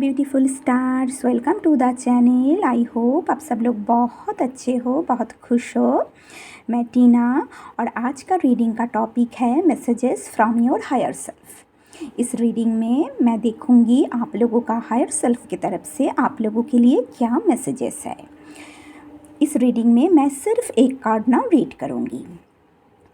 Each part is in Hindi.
Beautiful stars, welcome to the channel. I hope आप सब लोग बहुत अच्छे हो, बहुत खुश हो। मैं टीना और आज का रीडिंग का टॉपिक है messages from your higher self. इस रीडिंग में मैं देखूंगी आप लोगों का हायर सेल्फ की तरफ से आप लोगों के लिए क्या मैसेजेस है। इस रीडिंग में मैं सिर्फ एक कार्ड ना रीड करूंगी।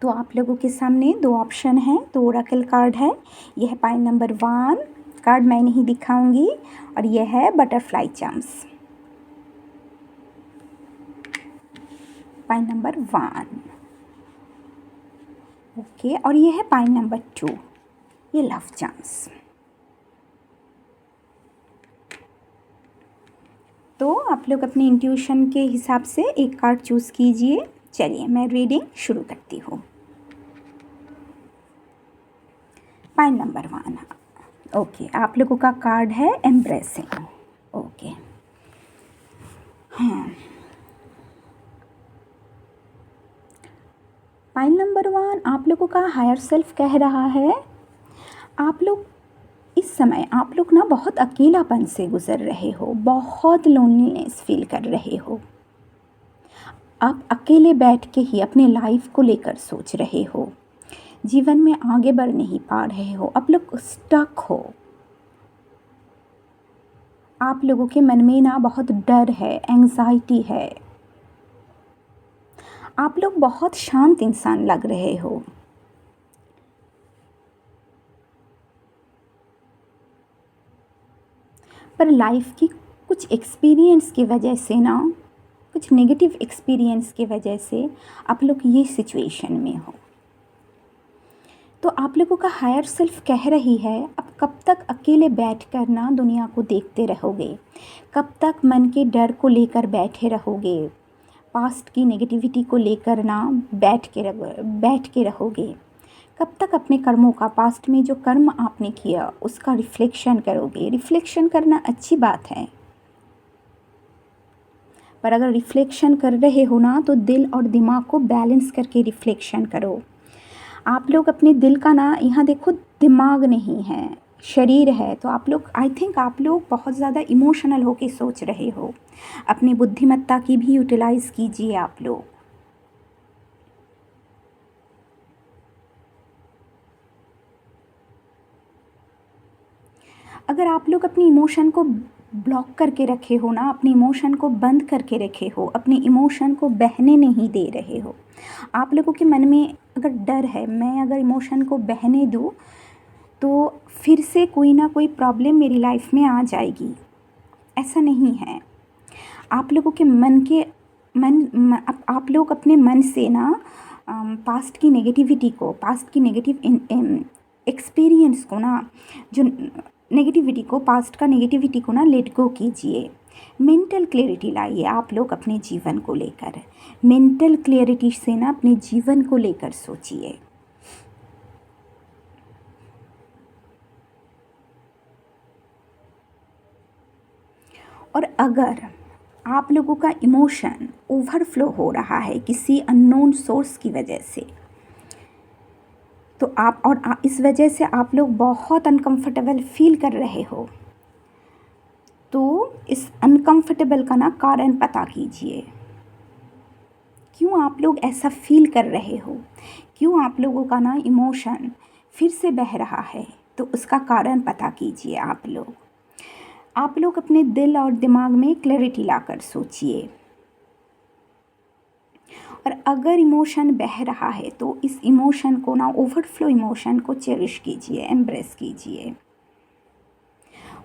तो आप लोगों के सामने दो ऑप्शन हैं, दो ओरेकल कार्ड है। यह है पाइल नंबर 1 कार्ड, मैं नहीं दिखाऊंगी, और यह है butterfly charms. Pile number 1 okay, और यह है पाइल नंबर 2, ये लव चार्म्स। तो आप लोग अपने इंट्यूशन के हिसाब से एक कार्ड चूज़ कीजिए। चलिए मैं रीडिंग शुरू करती हूँ। पाइल नंबर 1 ओके, आप लोगों का कार्ड है एम्ब्रेसिंग। ओके हाँ, पाइल नंबर 1 आप लोगों का हायर सेल्फ कह रहा है आप लोग इस समय आप लोग ना बहुत अकेलापन से गुजर रहे हो, बहुत लोनलीनेस फील कर रहे हो। आप अकेले बैठ के ही अपने लाइफ को लेकर सोच रहे हो, जीवन में आगे बढ़ नहीं पा रहे हो, आप लोग स्टक हो। आप लोगों के मन में ना बहुत डर है, एंजाइटी है। आप लोग बहुत शांत इंसान लग रहे हो। पर लाइफ की कुछ एक्सपीरियंस की वजह से ना, कुछ नेगेटिव एक्सपीरियंस की वजह से आप लोग ये सिचुएशन में हो। तो आप लोगों का हायर सेल्फ कह रही है अब कब तक अकेले बैठ कर ना दुनिया को देखते रहोगे, कब तक मन के डर को लेकर बैठे रहोगे, पास्ट की नेगेटिविटी को लेकर ना बैठ के रहोगे, कब तक अपने कर्मों का, पास्ट में जो कर्म आपने किया उसका रिफ्लेक्शन करोगे। रिफ्लेक्शन करना अच्छी बात है, पर अगर रिफ्लेक्शन कर रहे हो ना तो दिल और दिमाग को बैलेंस करके रिफ्लेक्शन करो। आप लोग अपने दिल का ना, यहाँ देखो दिमाग नहीं है, शरीर है। तो आप लोग, आई थिंक आप लोग बहुत ज़्यादा इमोशनल होके सोच रहे हो। अपनी बुद्धिमत्ता की भी यूटिलाइज़ कीजिए आप लोग। अगर आप लोग अपनी इमोशन को ब्लॉक करके रखे हो ना, अपने इमोशन को बंद करके रखे हो, अपने इमोशन को बहने नहीं दे रहे हो, आप लोगों के मन में अगर डर है मैं अगर इमोशन को बहने दूँ तो फिर से कोई ना कोई प्रॉब्लम मेरी लाइफ में आ जाएगी, ऐसा नहीं है। आप लोगों के मन के आप लोग अपने मन से ना पास्ट की नेगेटिविटी को, पास्ट की नेगेटिव एक्सपीरियंस को ना, जो नेगेटिविटी को, पास्ट का नेगेटिविटी को ना लेट गो कीजिए। मेंटल क्लैरिटी लाइए आप लोग अपने जीवन को लेकर। मेंटल क्लैरिटी से ना अपने जीवन को लेकर सोचिए। और अगर आप लोगों का इमोशन ओवरफ्लो हो रहा है किसी अननोन सोर्स की वजह से, तो इस वजह से आप लोग बहुत अनकंफर्टेबल फील कर रहे हो, तो इस अनकंफर्टेबल का ना कारण पता कीजिए। क्यों आप लोग ऐसा फील कर रहे हो, क्यों आप लोगों का ना इमोशन फिर से बह रहा है, तो उसका कारण पता कीजिए आप लोग अपने दिल और दिमाग में क्लैरिटी लाकर सोचिए। और अगर इमोशन बह रहा है तो इस इमोशन को ना, ओवरफ्लो इमोशन को चेरिश कीजिए, एम्ब्रेस कीजिए।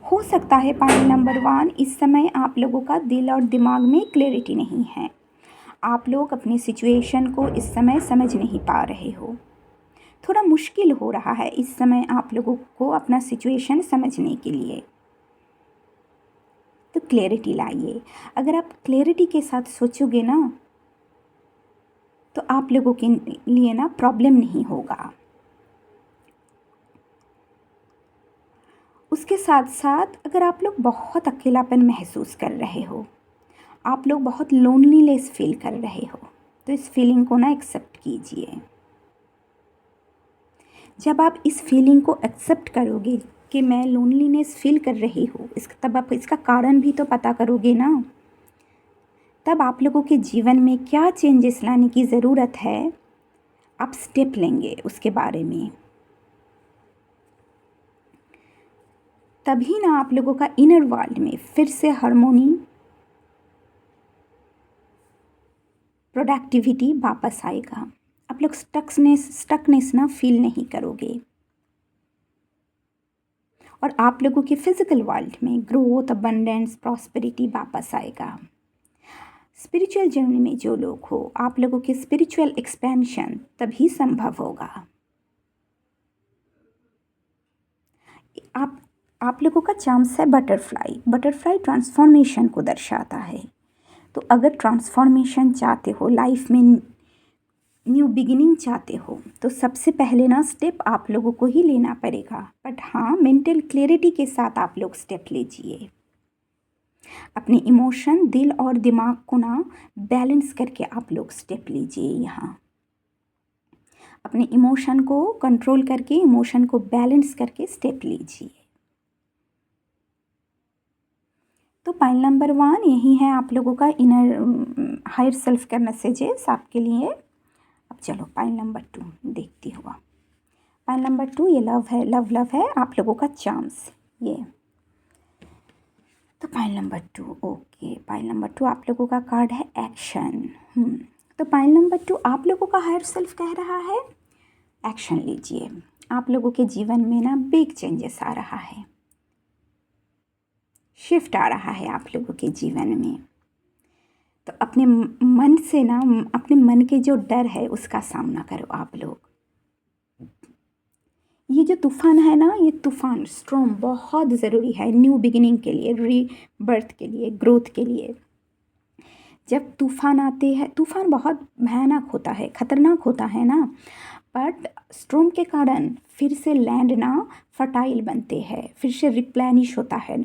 हो सकता है पाइल नंबर 1 इस समय आप लोगों का दिल और दिमाग में क्लैरिटी नहीं है, आप लोग अपनी सिचुएशन को इस समय समझ नहीं पा रहे हो, थोड़ा मुश्किल हो रहा है इस समय आप लोगों को अपना सिचुएशन समझने के लिए। तो क्लैरिटी लाइए। अगर आप क्लैरिटी के साथ सोचोगे ना तो आप लोगों के लिए ना प्रॉब्लम नहीं होगा। उसके साथ साथ अगर आप लोग बहुत अकेलापन महसूस कर रहे हो, आप लोग बहुत लोनलीनेस फील कर रहे हो, तो इस फीलिंग को ना एक्सेप्ट कीजिए। जब आप इस फीलिंग को एक्सेप्ट करोगे कि मैं लोनलीनेस फील कर रही हूँ, तब आप इसका कारण भी तो पता करोगे ना। तब आप लोगों के जीवन में क्या चेंजेस लाने की ज़रूरत है, आप स्टेप लेंगे उसके बारे में। तभी ना आप लोगों का इनर वर्ल्ड में फिर से हार्मोनी, प्रोडक्टिविटी वापस आएगा। आप लोग स्टकनेस ना फील नहीं करोगे। और आप लोगों के फिजिकल वर्ल्ड में ग्रोथ, अबंडेंस, प्रॉस्पेरिटी वापस आएगा। स्पिरिचुअल जर्नी में जो लोग हो, आप लोगों के स्पिरिचुअल एक्सपेंशन तभी संभव होगा। आप लोगों का चांस है बटरफ्लाई। बटरफ्लाई ट्रांसफॉर्मेशन को दर्शाता है। तो अगर ट्रांसफॉर्मेशन चाहते हो, लाइफ में न्यू बिगिनिंग चाहते हो, तो सबसे पहले ना स्टेप आप लोगों को ही लेना पड़ेगा। बट हाँ, मेंटल क्लैरिटी के साथ आप लोग स्टेप लीजिए। अपने इमोशन, दिल और दिमाग को ना बैलेंस करके आप लोग स्टेप लीजिए। यहाँ अपने इमोशन को कंट्रोल करके, इमोशन को बैलेंस करके स्टेप लीजिए। तो पॉइंट नंबर 1 यही है आप लोगों का इनर हायर सेल्फ का मैसेजेस आपके लिए। अब चलो पॉइंट नंबर 2 देखती हुआ। पॉइंट नंबर 2 ये लव है, लव है आप लोगों का चांस ये। तो point number 2, okay, point number 2 आप लोगों का कार्ड है एक्शन। तो पॉइंट नंबर 2 आप लोगों का हायर सेल्फ कह रहा है एक्शन लीजिए। आप लोगों के जीवन में ना बिग चेंजेस आ रहा है, शिफ्ट आ रहा है आप लोगों के जीवन में। तो अपने मन से ना, अपने मन के जो डर है उसका सामना करो आप लोग। ये जो तूफान है ना, ये तूफान स्ट्रॉम बहुत ज़रूरी है न्यू बिगिनिंग के लिए, रीबर्थ के लिए, ग्रोथ के लिए। जब तूफान आते हैं, तूफान बहुत भयानक होता है, ख़तरनाक होता है ना, बट स्ट्रॉम के कारण फिर से लैंड ना फर्टाइल बनते हैं, फिर से रिप्लेनिश होता है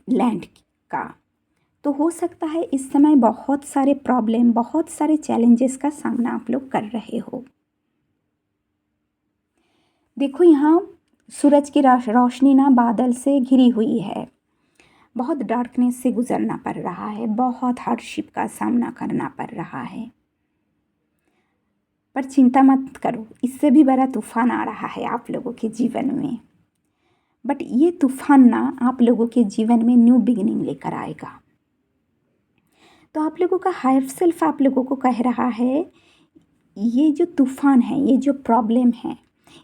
लैंड का। तो हो सकता है इस समय बहुत सारे प्रॉब्लम, बहुत सारे चैलेंजेस का सामना आप लोग कर रहे हो। देखो यहाँ सूरज की रोशनी ना बादल से घिरी हुई है, बहुत डार्कनेस से गुजरना पड़ रहा है, बहुत हार्डशिप का सामना करना पड़ रहा है। पर चिंता मत करो, इससे भी बड़ा तूफान आ रहा है आप लोगों के जीवन में। बट ये तूफान ना आप लोगों के जीवन में न्यू बिगिनिंग लेकर आएगा। तो आप लोगों का हायर सेल्फ आप लोगों को कह रहा है, ये जो तूफान है, ये जो प्रॉब्लम है,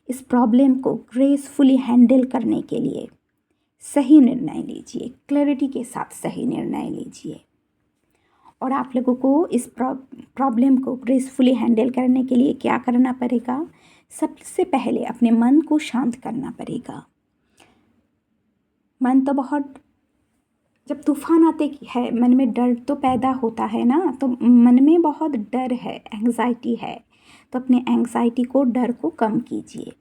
इस प्रॉब्लम को ग्रेसफुली हैंडल करने के लिए सही निर्णय लीजिए, क्लैरिटी के साथ सही निर्णय लीजिए। और आप लोगों को इस प्रॉब्लम को ग्रेसफुली हैंडल करने के लिए क्या करना पड़ेगा? सबसे पहले अपने मन को शांत करना पड़ेगा। मन तो बहुत, जब तूफान आते है मन में डर तो पैदा होता है ना, तो मन में बहुत डर है, एंग्जाइटी है। तो अपने एंग्जाइटी को, डर को कम कीजिए।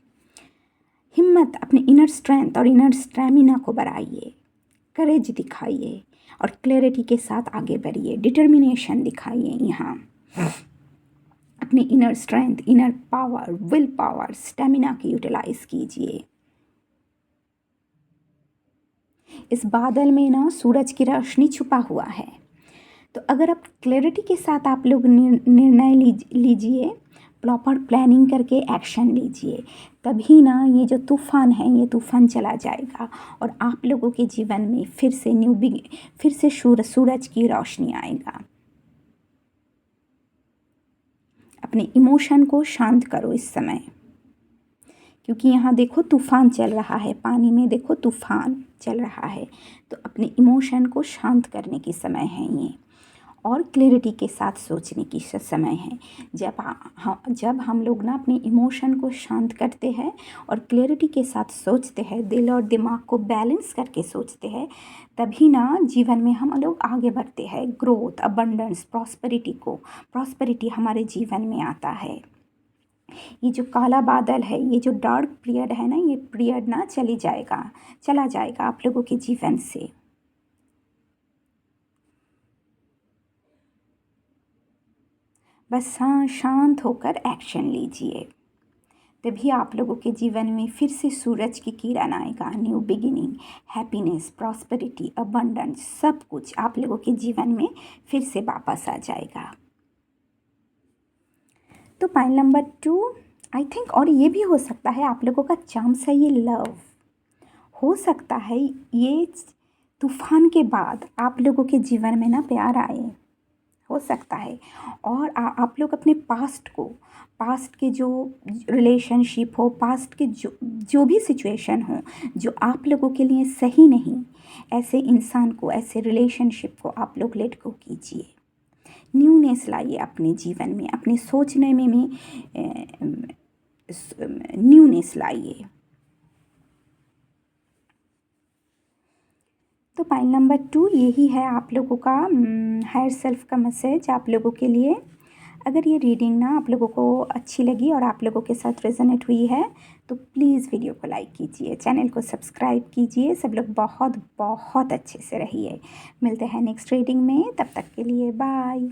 हिम्मत, अपने इनर स्ट्रेंथ और इनर स्टैमिना को बढ़ाइए, करेज दिखाइए और क्लैरिटी के साथ आगे बढ़िए, डिटर्मिनेशन दिखाइए। यहाँ अपने inner strength, inner power, will power, stamina की यूटिलाइज कीजिए। इस बादल में ना सूरज की रोशनी छुपा हुआ है। तो अगर आप क्लैरिटी के साथ आप लोग निर्णय लीजिए, प्रॉपर प्लानिंग करके एक्शन लीजिए, तभी ना ये जो तूफ़ान है, ये तूफ़ान चला जाएगा और आप लोगों के जीवन में फिर से फिर से सूरज की रोशनी आएगा। अपने इमोशन को शांत करो इस समय, क्योंकि यहाँ देखो तूफ़ान चल रहा है, पानी में देखो तूफ़ान चल रहा है। तो अपने इमोशन को शांत करने की समय है ये, और क्लैरिटी के साथ सोचने की समय है। जब हम लोग ना अपने इमोशन को शांत करते हैं और क्लैरिटी के साथ सोचते हैं, दिल और दिमाग को बैलेंस करके सोचते हैं, तभी ना जीवन में हम लोग आगे बढ़ते हैं। ग्रोथ, अबंडेंस, प्रॉस्पेरिटी हमारे जीवन में आता है। ये जो काला बादल है, ये जो डार्क पीरियड है ना, ये पीरियड ना चला जाएगा आप लोगों के जीवन से। बस हाँ, शांत होकर एक्शन लीजिए। तभी आप लोगों के जीवन में फिर से सूरज की किरण आएगा। New beginning, happiness, prosperity, abundance, सब कुछ आप लोगों के जीवन में फिर से वापस आ जाएगा। तो पाइल नंबर 2, आई थिंक, और ये भी हो सकता है आप लोगों का चांस है ये लव। हो सकता है ये तूफान के बाद आप लोगों के जीवन में ना प्यार आए, हो सकता है। और आप लोग अपने पास्ट के जो रिलेशनशिप हो, पास्ट के जो भी सिचुएशन हो जो आप लोगों के लिए सही नहीं, ऐसे इंसान को, ऐसे रिलेशनशिप को आप लोग लेट गो कीजिए। न्यूनेस लाइए अपने जीवन में, अपने सोचने में भी न्यूनेस लाइए। तो पाइल नंबर 2 यही है आप लोगों का हायर सेल्फ का मैसेज आप लोगों के लिए। अगर ये रीडिंग ना आप लोगों को अच्छी लगी और आप लोगों के साथ रेजोनेट हुई है तो प्लीज़ वीडियो को लाइक कीजिए, चैनल को सब्सक्राइब कीजिए। सब लोग बहुत बहुत अच्छे से रहिए। मिलते हैं नेक्स्ट रीडिंग में, तब तक के लिए बाय।